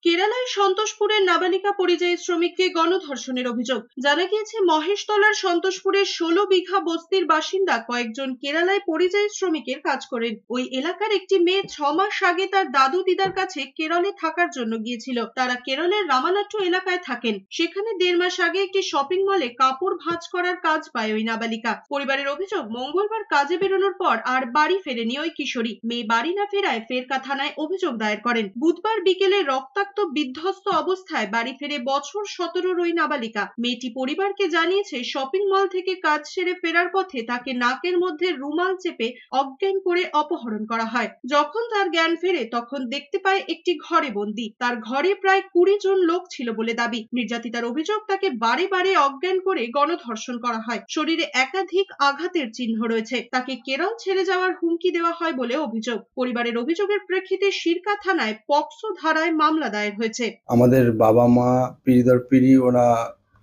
কেরালায় সন্তোষপুরের নাবালিকা পরিযায়ী শ্রমিককে গণধর্ষণের অভিযোগ। জানা গিয়েছে, মহেশতলার সন্তোষপুরের 16 বিঘা বস্তির বাসিন্দা কয়েকজন কেরালায় পরিযায়ী শ্রমিকের কাজ করেন। ওই এলাকার একটি মেয়ে 6 মাস আগে তার দাদু দিদার কাছে কেরলে থাকার জন্য গিয়েছিল। তারা কেরলের রামানাট্টু এলাকায় থাকেন। সেখানে 1.5 মাস আগে একটি শপিং মলে কাপড় ভাঁজ করার কাজ পায় ওই নাবালিকা। পরিবারের অভিযোগ, মঙ্গলবার কাজে বেরোনোর পর আর বাড়ি ফেরেনি ওই কিশোরী। মেয়ে বাড়ি না ফেরায় ফেরকা থানায় অভিযোগ দায়ের করেন। বুধবার বিকেলে রক্তাক্ত বিধ্বস্ত অবস্থায় বাড়ি ফেরে বছর 17 ওই নাবালিকা। মেয়েটি পরিবারকে জানিয়েছে, শপিং মল থেকে কাজ সেরে ফেরার পথে তাকে নাকের মধ্যে রুমাল চেপে অজ্ঞান করে অপহরণ করা হয়। যখন তার জ্ঞান ফেরে তখন দেখতে পায় একটি ঘরে বন্দী। তার ঘরে প্রায় 20 জন লোক ছিল বলে দাবি। নির্যাতিতার অভিযোগ, তাকে বারে বারে অজ্ঞান করে গণধর্ষণ করা হয়। শরীরে একাধিক আঘাতের চিহ্ন রয়েছে। তাকে কেরল ছেড়ে যাওয়ার হুমকি দেওয়া হয় বলে অভিযোগ। পরিবারের অভিযোগের প্রেক্ষিতে সিরকা থানায় পক্সো ধারায় মামলা দায়ের হয়েছে। আমাদের বাবা মা পিড়িদর পিড়ি ওরা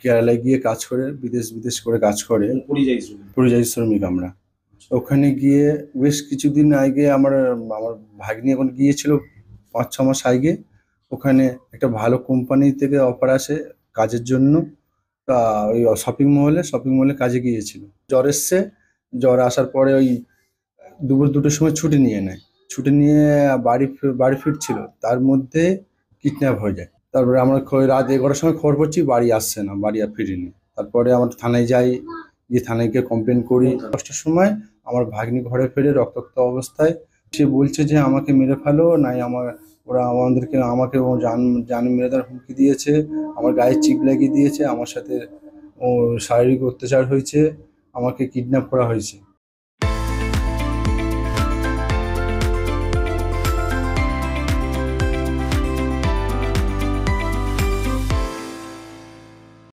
কেরালায় গিয়ে কাজ করে, বিদেশ করে কাজ করে, পরিযায়ী শ্রমিক। আমরা ওখানে গিয়ে বেশ কিছুদিন আগে আমার ভাগ্নি এখন গিয়েছিল 5-6 মাস আগে। ওখানে একটা ভালো কোম্পানি থেকে অফার আসে কাজের জন্য। তা ওই শপিং মলে কাজে গিয়েছিল। জ্বর এসছে, জ্বর আসার পরে ওই দুপুর 2টোর সময় ছুটি নিয়ে বাড়ি ফিরছিল। তার মধ্যে কিডন্যাপ হয়ে যায়। তারপরে আমরা রাত 11টার সময় খবর পাচ্ছি বাড়ি আসছে না, বাড়ি আর ফিরিনি। তারপরে আমরা থানায় যাই, গিয়ে থানায় গিয়ে কমপ্লেন করি। 10টার সময় আমার ভাগ্নি ঘরে ফেরে রক্তাক্ত অবস্থায়। সে বলছে যে আমাকে মেরে ফেলো, নাই আমাকে জান মেরে দেওয়ার হুমকি দিয়েছে, আমার গায়ে চিপ লাগিয়ে দিয়েছে, আমার সাথে ও শারীরিক অত্যাচার হয়েছে, আমাকে কিডন্যাপ করা হয়েছে।